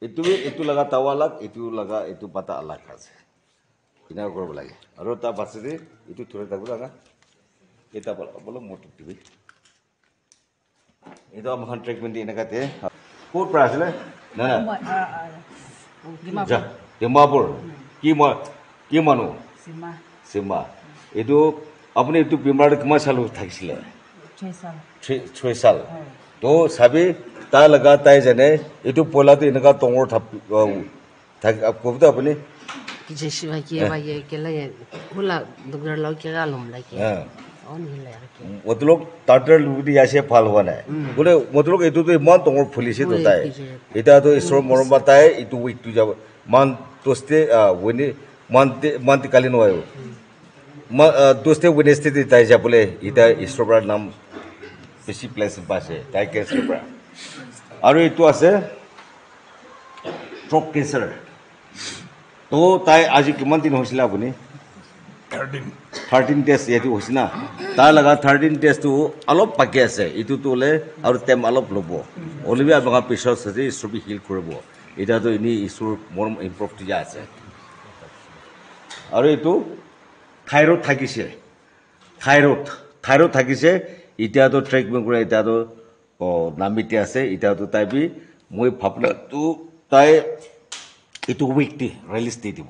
itu laga tawa alag, itu laga itu pata alag আছে ina korব লাগে আৰু তা পাছতে itu থৰে থাকব লাগা এটা বল মোট টিভি itu আমখান ট্ৰিটমেন্ট এনেকাতে কোট পৰা আছিল না যা ডিমাপুৰ কি মানুহ সীমা এইটো আপুনি এইটো বিমাৰ কিমান সাল থাকিছিলে 6 সাল তো সাবি তা লগা তাই জানে এইটো পলাটো এনেকা টঙৰ থাক কবিতা আপুনি Jesi bagi bagi kelai hula dokter lau kira lom lagi. On hilai lagi. मतलब टाटर लुडी ऐसे फाल हुआ ना बोले मतलब इतु तो मान तोंगर पुलिस ही होता है इतना तो इसरो मरम बताए इतु वो इतु जब मान दोस्ते वनी मान काली नो आयो दोस्ते वेनेस्टे देता है जब बोले इतना इसरो बड़ा नाम किसी प्लेस बात है ताई कैंसर बड़ा और इतु आसे थ्रोट कैंसर तो ताई आज किमान दिन होशिला अपनी 13 टेस्ट ये तो होशिना ता लगा 13 टेस्ट तो अलग पाके আছে इतु तो ले और टेम अलग लबो ओलिबी आबगा पिसर सजे इसुबी हिल करबो এটা তো ইনি ইসুর মরম ইমপ্রুভ টিজা আছে আর এটো থাইরয়েড থাকিছে থাইরয়েড থাকিছে এটা তো ট্রিটমেন্ট করে এটা তো নামিতে আছে এটা তো তাইবি মই ভাবনা তো তাই itu weekly release di দিব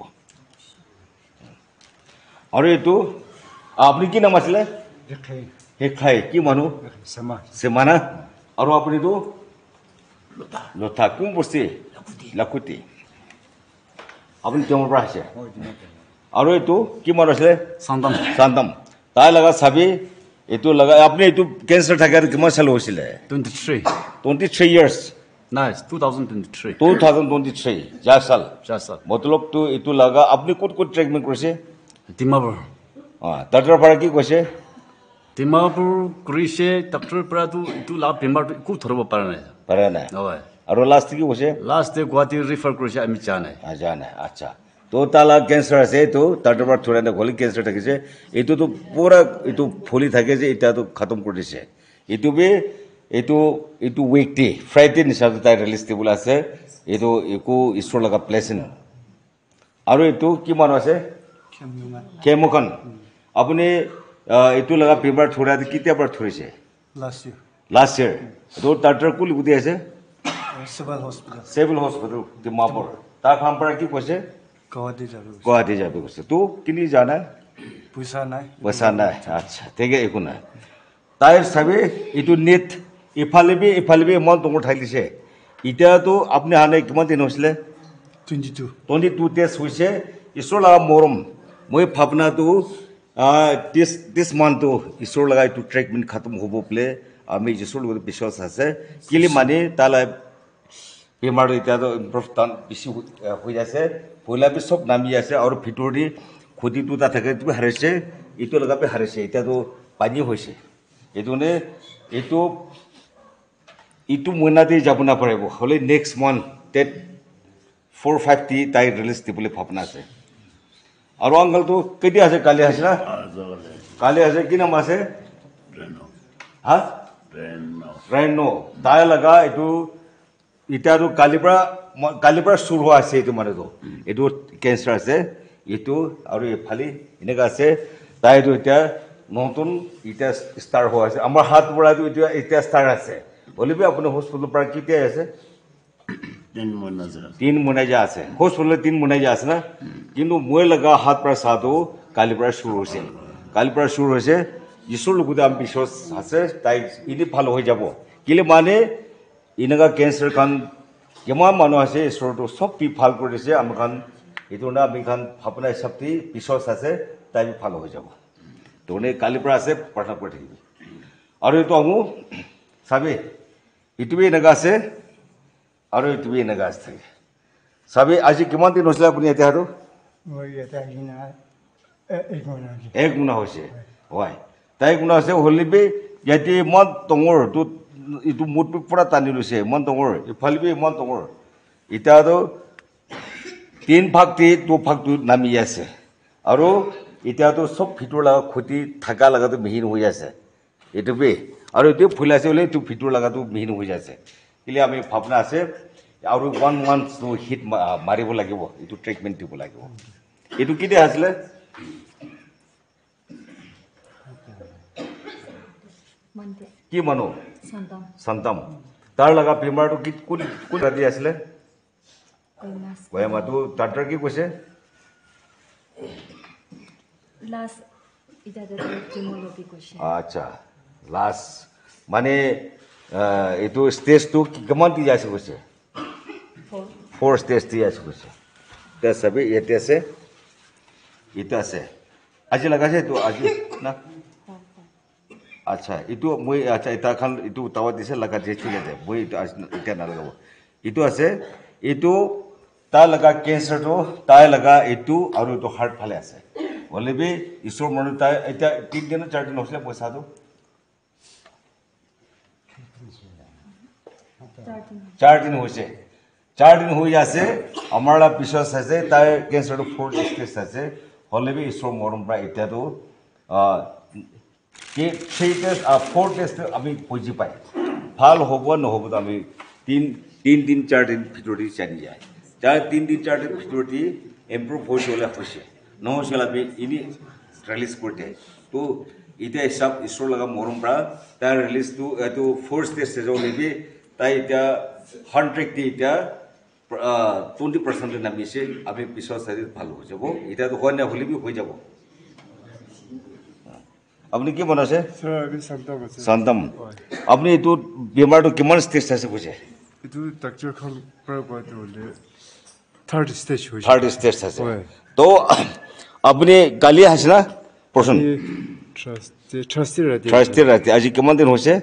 আৰু এটো আপনি কি নাম আছিল হেখাই কি মানুহ সেমানা আৰু আপুনি তো লতা কোন বস্তি লাকুটি আপুনি তেওঁৰ পৰা আছে আৰু এটো কি মানুহ আছিল সান্দাম তাই লগা চাবি এটো লগা আপুনি এটো ক্যান্সার থাকে আৰু কিমান সাল হৈছিল 23 years Nice, 2023. 2023 जा साल मतलब तो इतु लगा अपनी कुट ट्रीटमेंट কৰিছে Dimapur. डॉक्टर পৰা কি কৈছে Dimapur কৰিছে ডক্টৰ পৰা তো লা বেমাৰ কো ধৰব পাৰা নাই হয় আৰু লাষ্ট কি কৈছে লাষ্ট গুৱাহাটী ৰিফাৰ কৰিছে আমি জানে আচ্ছা তো তালা ক্যান্সাৰ আছে তো ডক্টৰ পৰা থোৰা না গলি ক্যান্সাৰ থাকিছে এটো তো পুৰা এটো ফলি থাকে যে এটা তো খতম কৰি দিছে এটো বে itu weekday Friday nisab tai release table ase eto eko isro laga pleasant aru etu ki manu ase kemokan apuni etu laga paper thoda kitia par thorise last year to doctor kul gudi ase civil hospital Dimapur ta kham par ki koise Guwahati jabe koise to kini jana puisa nai acha tege ekuna tair sabe etu net ইফালে মন তোমার ঠাইলিছে এটা তো আপনি হানে কিমান দিন হইছিলে 22 test হইছে ঈশ্বর লাগা মরম মই ভাবনা তো দিস মান্থ তো ঈশ্বর লাগা একটু ট্রিটমেন্ট খতম হবো বলে আমি ঈশ্বর লগতে বিশ্বাস আছে কিলি মানে তালা বেমার এটা তো ইমপ্রুভ টান বেশি হই আছে পয়লা বি সব নামি আছে আর ভিতরি খুদি তো তা থাকে তুমি হারাইছে এটো লাগাবে হারাইছে এটা তো পানি হইছে এজনে এটো itu মহিনাতে যাব না পাৰিব হলে নেক্সট মান্থ ডেট 450 তাই ৰিলিজ দিবলে ভাবনা আছে আৰু আঙ্কল তো কেদি আছে কালি আছে না কালি আছে কি নাম আছে ৰেনো তাই লগা এটো ইটা তো কালি পৰা শুৰু হোৱা আছে এটো মানে তো এটো ক্যান্সাৰ আছে এটো আৰু এফালি এনেকা আছে তাই তো এটা নতুন এটা স্টাৰ হোৱা আছে আমাৰ হাত পৰা তো এটা স্টাৰ আছে বলিবি আপনি হসপিটাল পৰা কিতে আছে 3 মহিনা যা আছে হসপিটাল 3 মহিনা যা আছে না কিন্তু মই লগা হাত পৰা সাধু কালি পৰা শুরু হৈছে ঈশ্বর লগতে আমি বিশ্বাস আছে তাই ইনি ভালো হৈ যাব কিলে মানে ইনগা ক্যান্সার কান কিমান মানুহ আছে ঈশ্বর তো সব ভাল কৰি দিছে আমি কান এটো না আমি কান ভাবনা শক্তি বিশ্বাস আছে তাই ভালো হৈ যাব তো নে কালি পৰা আছে প্ৰাৰ্থনা কৰি থাকিবি আৰু এটো আমু সাবে ইটুবি এনেকা আছে আৰু ইটুবি এনেকা আছে সাবে আজি কিমান দিন হৈছিল আপুনি এতিয়া আৰু এক গুণা হৈছে হয় তাই গুণা হৈছে হলিবি ইয়াতে মন টঙৰ তো ইটো মুট পৰা টানি লৈছে মন টঙৰ ইফালিবি মন টঙৰ ইটাতো 3 ভাগটি 2 ভাগটো নামি আছে আৰু ইটাতো সব ভিতৰ লাগা ক্ষতি থাকা লাগাটো মিহিন হৈ আছে এটুবি আৰু এটো ফুল আছে বলে তো ভিতৰ লাগাটো মিহিন হৈ যাছে কিলে আমি ভাবনা আছে আৰু 1 month to hit মাৰিব লাগিব এইটো ট্ৰিটমেন্ট দিব লাগিব এইটো কি দিয়া আছিল কি মানো সন্তাম তাৰ লগা বেমাৰটো কি কোন ৰাতি আছিল মাতো ডাক্তৰ কি কৈছে লাষ্ট ইটাতে কিমোলজি কৈছে আচ্ছা লাষ্ট মানে এইটো ষ্টেজটো কিমান দি আছে কৈছে 4 ষ্টেজ দি আছে কৈছে তে সবে ইয়াতে আছে এটা আছে আজি লাগাছে তো আজি না আচ্ছা এইটো মই আচ্ছা এটা খান এইটো তাৱা দিছে লাগা যে চলে যায় মই এটা না লাগাব এইটো আছে এইটো তা লাগা ক্যান্সাৰটো তাই লাগা এইটো আৰু এইটো হাৰ্ট ফালে আছে বলেবি ঈশ্বৰ মনে তাই এটা 3 দিন 4 দিন হইছে পইচা তো 4 দিন হইছে 4 দিন হই আছে আমারা বিশ্বাস আছে তাই ক্যান্সারটো 4 স্টেজ আছে হলেবি ঈশ্বর মরম প্রায় এটা তো কি সেই টেস্ট 4 টেস্ট আমি বুঝি পাই ভাল হব নহব আমি 3 দিন 4 দিন ভিতরই জানি যায় যা 3 দিন 4 দিন ভিতরই ইমপ্রুভ হইলে হইছে নহলে আমি ইনি রিলিজ করতে তো এটা সব ঈশ্বর লাগা মরম প্রা তার রিলিজ তো এটো 4 স্টেজ হলেবি তাই এটা 100 টি এটা 20% নামিছে আমি পিছৰ সাইড ভালো হৈ যাব এটা তো হয় না হলিবি হৈ যাব আপনি কি বনাছে স্যার আমি সন্তাম আপনি এটো বেমাৰটো কিমান ষ্টেজ আছে কৈছে এটো ডাক্তার খান প্রায় হলে থার্ড স্টেজ হয়েছে থার্ড স্টেজ আছে তো আপনি কালি আছে না প্রশ্ন ট্রাস্টি রাতে আজি কিমান দিন হৈছে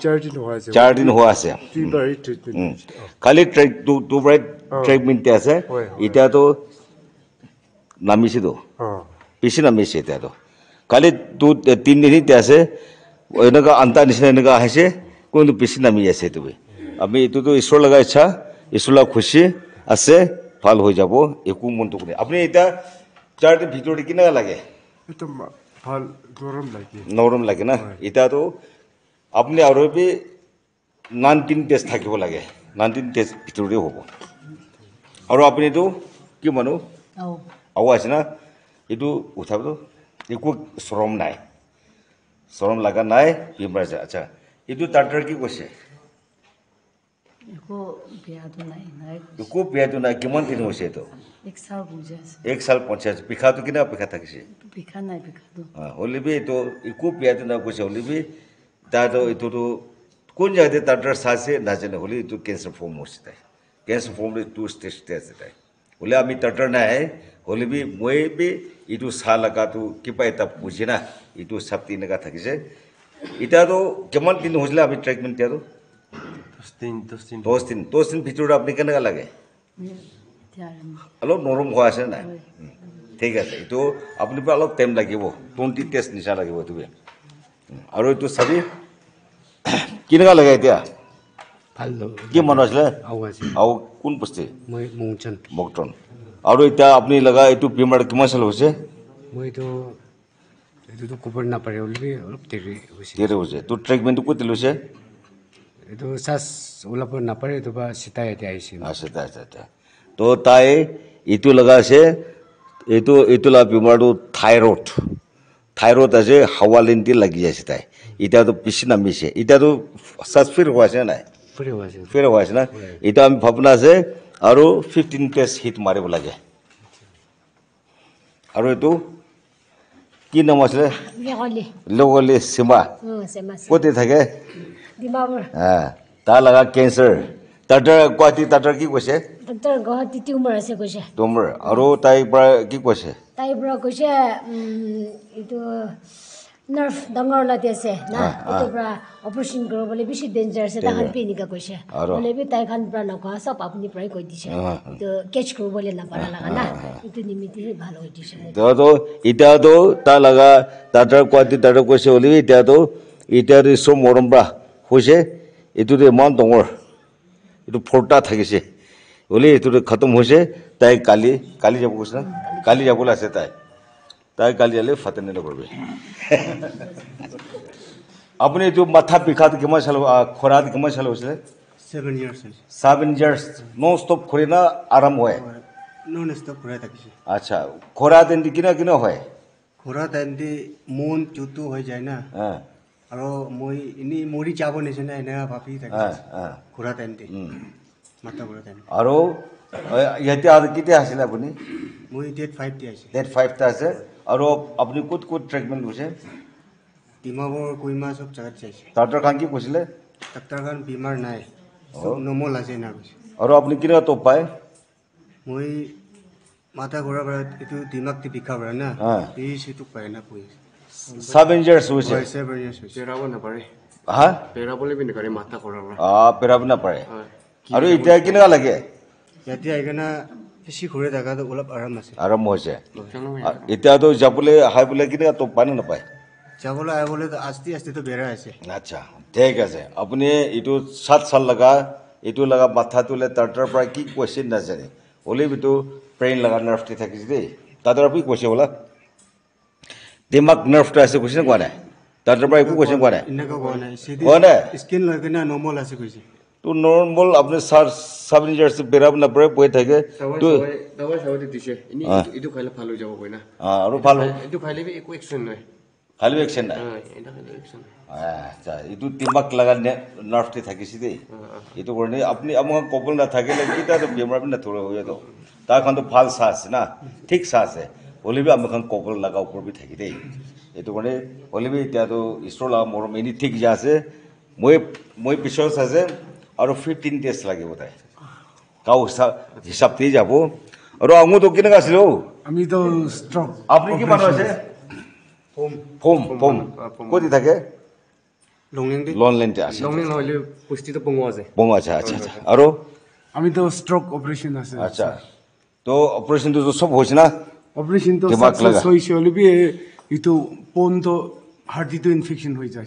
4 দিন হোৱা আছে কালি দুবাৰ ট্ৰিটমেন্ট আছে এটা তো নামিছে তো পিছে নামিছে এটা তো কালি 3 দিন আছে এনেকা আন্তা নিচিনা এনেকা আহিছে কোনটো পিছে নামি আছে তুমি আমি এইটো তো ঈশ্বৰ লগা ইচ্ছা ঈশ্বৰ লগা খুশি আছে ভাল হৈ যাব একো মনটো কৰে আপুনি এটা 4 দিন ভিতৰত কি না লাগে এটা ভাল নৰম লাগে না এটা তো আপনি আৰু বি 19 টেস্ট থাকিব লাগে 19 টেস্ট ভিতৰতে হ'ব আৰু আপুনি তো কি মানো আও আছে না এইটো উঠাবো একো শ্রম নাই শ্রম লাগা নাই বেমাৰ আছে আচ্ছা এইটো ডাক্তৰ কি কৈছে একো বেয়াটো নাই কিমান দিন হৈছে এইটো 1 সাল বুঝে আছে 1 সাল 50 পিখাটো কিনা পিখা থাকিছে পিখা নাই পিখাটো হলিবি এইটো একো বেয়াটো না কৈছে হলিবি তাতো এইটো তো কোন জায়গাতে ডাক্তার সাসে নাজানে হলে এইটো ক্যান্সার ফর্ম হচ্ছে তাই ক্যান্সার ফর্মে 2 স্টেজ আছে তাই বলে আমি ডাক্তার নাই হলিবি মই বি এইটো সা লাগা তো কিবা এটা বুঝে না এইটো সপ্তি নাগা থাকিছে এটা তো কেমন দিন হইছিল আমি ট্রিটমেন্ট দিয়াতো 10 দিন ভিতৰত আপনি কেনেকা লাগে অলপ নরম হৈ আছে না ঠিক আছে এইটো আপনি অলপ টাইম লাগিব 20 টেস্ট নিচা লাগিব তুমি আৰু এইটো চাবি কেনেকা লাগে এতিয়া ভাল কি মন আছিল আৰু কোন বস্তি মই মগটন আৰু এতিয়া আপনি লগা এইটো বেমাৰ কিমান সাল হৈছে মইতো এইটো কবৰ নাপাৰে অলপি অলপ দেৰি হৈছে তো ট্ৰিটমেন্ট ক'ত লৈছে এইটো চাস ওলাব নাপাৰে এইটো বা চিতাই এতিয়া আহিছে আচ্ছা তো তাই এইটো লগা আছে এইটো লা বেমাৰটো থাইৰয়ড আছে হাৱালিনটি লাগি আছে তাই এতিয়াতো পিছি নামিছে এতিয়াতো সাসফিৰ হৈ আছে নাই ফিৰ হৈ আছে না এটা আমি ভাবনা আছে আৰু 15 টেস্ট হিট মাৰিব লাগে আৰু এইটো কি নাম আছে লগলি সীমা ক'তে থাকে ডিমাপুৰ তাৰ লগা ক্যান্সাৰ ডাক্তাৰ গুৱাহাটী ডাক্তাৰ কি কৈছে ডাক্তাৰ গুৱাহাটী টিউমাৰ আছে কৈছে টিউমাৰ আৰু তাই পৰা কি কৈছে তাই পৰা কৈছে এইটো নাৰ্ভ ডাঙৰ লাতি আছে না এইটো পৰা অপাৰেশ্যন কৰিবলৈ বেছি ডেঞ্জাৰ আছে তাহান পেনিকা কৈছে হ'লে বি তাই খান পৰা নকোৱা সব আপুনি প্ৰায় কৈ দিছে তো কেচ কৰিবলৈ নাপাৰা লাগা না এইটো নিমিতি ভাল হৈ দিছে তো এতিয়াতো তাৰ লগা ডাক্তাৰ গুৱাহাটী ডাক্তাৰ কৈছে হ'লে এতিয়াতো সব মৰম পৰা হৈছে এইটো ইমান ডাঙৰ এইটো ফোৰটা থাকিছে হ'লে এইটো খতম হৈছে তাই কালি যাব কৈছে না কালি যাবলৈ আছে তাই কালি যালে ফাটেনে নকৰিবি আপুনি এইটো মাথা বিষাত কিমান চাল খৰাত কিমান চাল হৈছিলে 7 years হৈছে 7 years non stop khori na aram hoy non stop ঘূৰাই থাকিছে acha khora den di kina hoy ঘূৰা টাইমদি মন চুটো হৈ যায় না আৰু মই এনেই মৰি যাব নিচিনা এনেকুৱা ভাবি থাকিছে ঘূৰা টাইমদি মাথা ঘূৰা টাইম আৰু ইয়াতে আৰু কেতিয়া আছিল আপুনি মই ডেট 5 দি আহিছে ডেট 5 টা আছে আৰু আপুনি ক'ত ক'ত ট্ৰিটমেন্ট কৰিছে ডিমাপুৰ কুইমা সব জাগাত চাইছে ডাক্তৰ খান কি কৈছিলে ডাক্তৰ খান বেমাৰ নাই সব নৰ্মেল আছে না কৈছে আৰু আপুনি কিনা তো পায় মই মাথা ঘূৰা পৰা এইটো দিমাগটি বিষা পৰা না এই সিটো পায় না কৈ 7 years হৈছে 7 years হৈছে পেৰাব নাপাৰে হা পেৰাবলৈ বি নকৰে মাথা ঘূৰা পৰা পেৰাব নাপাৰে আৰু এতিয়া কেনেকুৱা লাগে ইয়াতে আহিকেনে বেছি ঘূৰি থকাটো অলপ আৰাম আছে আৰাম হৈছে এতিয়াতো যাবলৈ হাইবলৈ কেনেকুৱা তো পায় নে নাপায় যাবলৈ আহিবলৈ আস্তে আস্তেতো বেৰা আছে আচ্ছা ঠিক আছে আপুনি এইটো 7 সাল লগা এইটো লগা মাথা তোলে তাৰ পৰা কি কোৱেশ্চন নাজানে হ'লেও এইটো ব্ৰেইন লগা নাৰ্ভটি থাকিছে দেই তাৰ আপুনি কৈছে বোলা দিমাগ নাৰ্ভটো আছে কৈছে কোৱা নাই তাৰ পৰা একো কোৱেশ্চন কোৱা নাই এনেকুৱা কোৱা নাই স্কিন লৈ কিনে নৰ্মেল আছে কৈছে তো নৰ্মেল আপুনি 7 years বেৰাব নাপাৰে বহি থাকে তো দাৱাই চাবতে দিছে এইটো খাইলে ভাল হৈ যাব কই না আৰু ভাল এইটো খাইলে একো একশ্যন নাই খালি একশ্যন নাই এটা খাইলে একশ্যন আচ্ছা এইটো দিমাগ লগা নাৰ্ভটি থাকিছে দেই এইটো কাৰণে আপুনি আমাক কবল নাথাকিলে কিটাতো বেমাৰ বি নথৰে হৈ যাব তাৰ কাৰণতো ভাল চাহ আছে না ঠিক চাহ আছে হ'লেবি আমাক কবল লগা ওপৰ বি থাকি দেই এইটো কাৰণে হ'লেবি এতিয়াতো ঈশ্বৰ লগা মৰম এনি ঠিক যে আছে মই পিছত আছে আৰু 15 days লাগিব তাই গাঁও হিচাপতেই যাব আৰু আমিতো কেনেকুৱা আছিলো আমি তো ষ্ট্ৰক আপুনি কি মানুহ আছে ফোম ক'ত থাকে লনলেণ্ডে আছে লংলেং নহলে পুষ্টিটো পঙো আছে আচ্ছা আচ্ছা আচ্ছা আৰু আমি তো ষ্ট্ৰক অপাৰেশ্যন আছে আচ্ছা তো অপাৰেশ্যনটো সব হৈছে না অপারেশন তো দিমাগ সাকসেস লাগা। হয়েছে হলে বি ইটো পোন তো হার্টিটো ইনফেকশন হয়ে যায়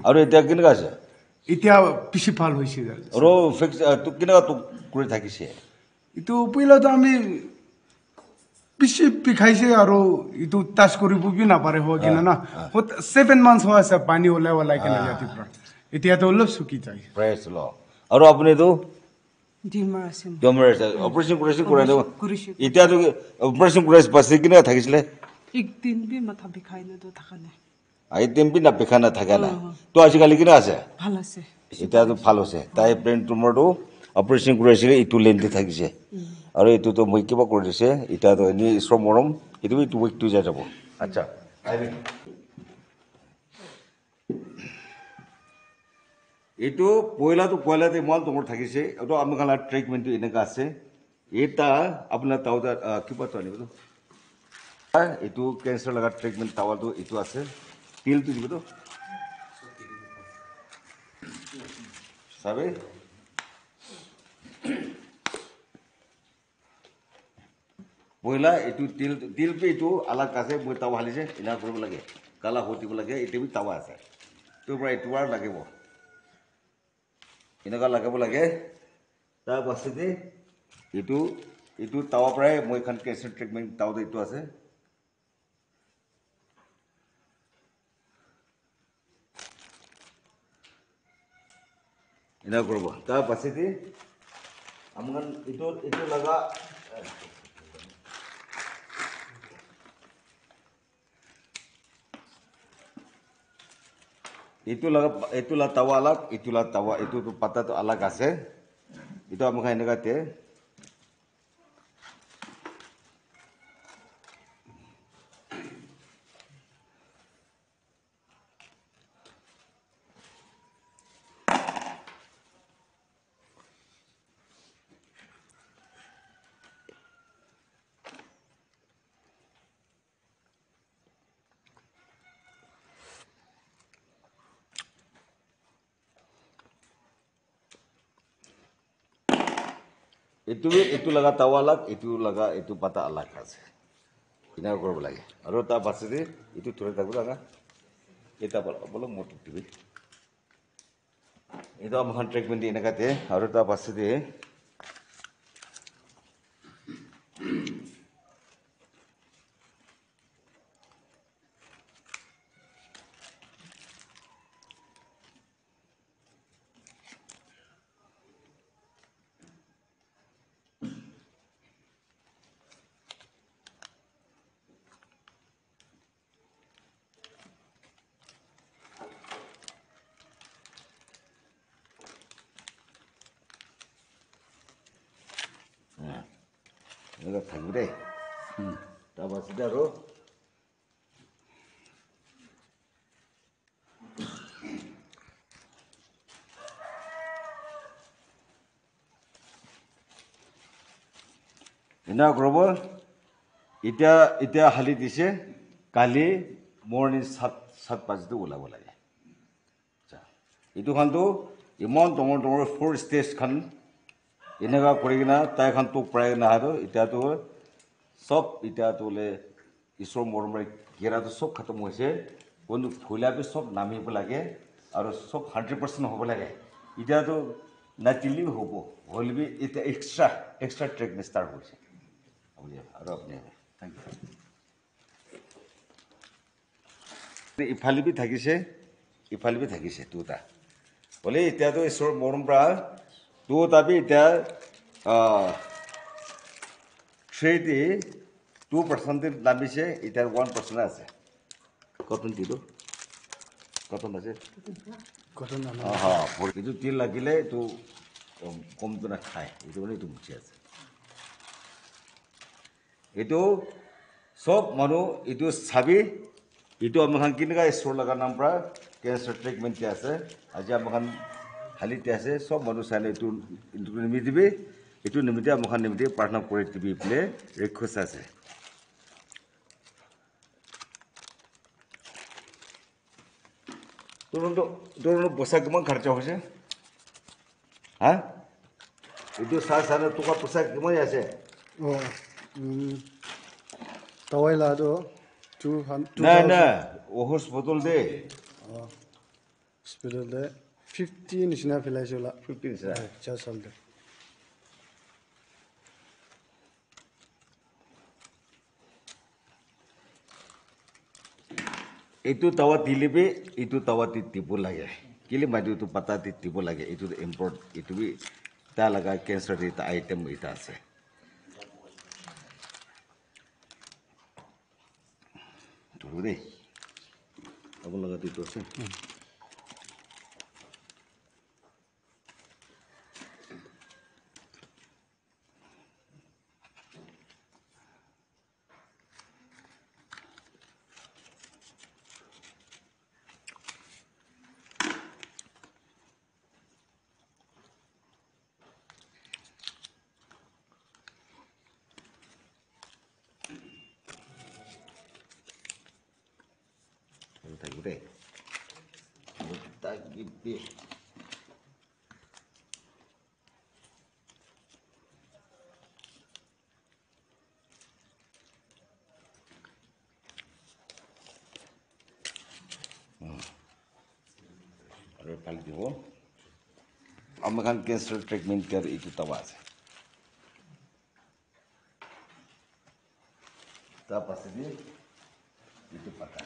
আৰু এতিয়া কেনেকুৱা আছে এতিয়া পিছে ভাল হয়েছে আৰু তো কেনেকুৱা তো কৰি থাকিছে ইটো পইলা তো আমি পিছে পিখাইছে আৰু ইটো টাচ কৰিব বি নাপাৰে হয় কিনা না 7 months হৈ আছে পানী ওলাই কিনা ইয়াতে পৰা এতিয়া তো অলপ শুকি যায় প্ৰেছ ল আৰু আপুনিতো ডিমাৰ আছে অপাৰেশ্যন কৰাই দিব এতিয়াতো অপাৰেশ্যন কৰাই পাছে কেনেকুৱা থাকিছিলে একদিন বি মাথা বিষাই নতো থাকা নাই আইটেম বি নাপেখা নাথাকে না তো আজিকালি কেনেকুৱা আছে ভাল আছে এতিয়াতো ভাল হৈছে তাই ব্ৰেইন টিউমাৰটো অপাৰেশ্যন কৰাইছিলে এইটো লেন্থে থাকিছে আৰু এইটোতো মই কিবা কৰি দিছে এতিয়াতো এনেই ঈশ্বৰ মৰম এইটো এইটো উইকটো যাই যাব আচ্ছা এইটো পয়লাতে ইমান তোমাৰ থাকিছে এইটো আমাৰ কাৰণে ট্ৰিটমেণ্টটো এনেকুৱা আছে এটা আপোনাৰ তাওটা কিবাটো আনিবতো এইটো কেঞ্চাৰ লগা ট্ৰিটমেণ্ট টাৱাটো এইটো আছে পিলটো দিবতো চাবে পয়লা এইটো তিল এইটো আলাগ আছে মই টাৱা হালিছে এনা কৰিব লাগে কালা হতিব লাগে এইটো টাৱা আছে তোৰ পৰা এইটো আৰু লাগিব এনেকুৱা লগাব লাগে তাৰ পাছতে এইটো টাৱাৰ পৰাই মই এখন কেঞ্চাৰ ট্ৰিটমেণ্ট টাৱাটো এইটো আছে এনেকুৱা কৰিব তাৰ পাছতে আমাৰ এইটো লগা এইটো লা টাৱা আলাগ এইটো লা টাৱা এইটো পাতাটো আলাগ আছে এইটো আমাক এনেকুৱাতে এইটো লগা টাৱা আলাগ এইটো পাতা আলাগ আছে এনেকুৱা কৰিব লাগে আৰু তাৰ পাছতে এইটো থৈ থাকিব লগা এটা অলপ মোটক দিবি এইটো আমাৰ ট্ৰিটমেণ্ট এনেকুৱাতে আৰু তাৰ পাছতে 내가 당그래. 따바스다로. 이나 그러면 이때 할리 디세 갈리 모닝 삿 바지도 올라올라요. 자, 이도 간도 이만 동을 4 스테이지 칸 이네가 고리기나 따이 칸또 프라이나 하도 이때도 섭 이때도래 이스로 모르면 게라도 섭 같은 뭐세 원도 풀라비 섭 남이 불라게 아로 섭 100% হব লাগে ইটাতো নাটিলি হব হলবি এটা এক্সট্রা ট্রেক স্টার্ট হইছে আপনি আর আপনি থ্যাংক ইউ ইফালিবি থাকিছে দুটা বলে ইটাতো ইসর মরমপ্রা দুটাবি ইটা ট্রেডি 2% নামিছে ইটার 1% আছে কতন দিলো কতন আছে ঘটনা কিন্তু তেল লাগিলে তো কমটো নাখায় এইটো মানে এইটো মুচি আছে এইটো সব মানুহ এইটো চাবি এইটো আমাখান কেনেকুৱা ষ্টৰ লগা নাম পৰা কেঞ্চাৰ ট্ৰিটমেণ্ট আছে আজি আমাখান হালিতে আছে সব মানুহ চাই এইটো নিমিতিবি এইটো নিমিতে আমাখান নিমিতে প্ৰাৰ্থনা কৰি দিবি বোলে ৰিকুৱেষ্ট আছে তোৰ পইচা কিমান খৰচা হৈছে হা এইটো চাহ তোৰ পইচা কিমান আছে tawai la do 200 না ওহস বদল দে hospital de 50 nisna filai la 15 sir cha sal de এইটো তাৱা দিলিবি এইটো তাৱা দিব লাগে কিলি মাইটো পাতা দিব লাগে এইটো ইম্পৰ্ট এইটো বি তা লগা কেঞ্চাৰ এটা আইটেম এটা আছে তোৰ দেই আব লগা দিটো আছে থাকিব তাক গিবি আৰু পালি দিব আমাখান কেঞ্চাৰ ট্ৰিটমেণ্ট কেয়াৰ এইটো তাৱা আছে তাৰ পাছেদি এইটো পাতা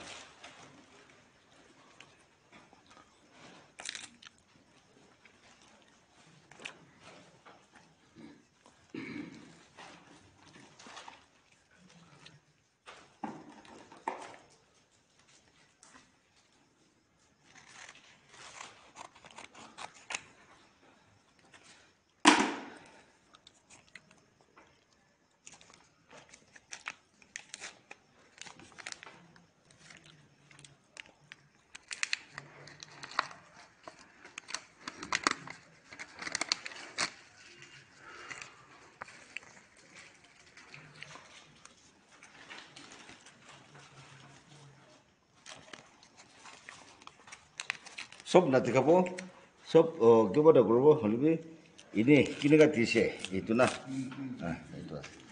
সব নাতি খাব সব কিবা এটা কৰিব হ'লে এনেই কেনেকুৱা দিছে এইটো না এইটো আছে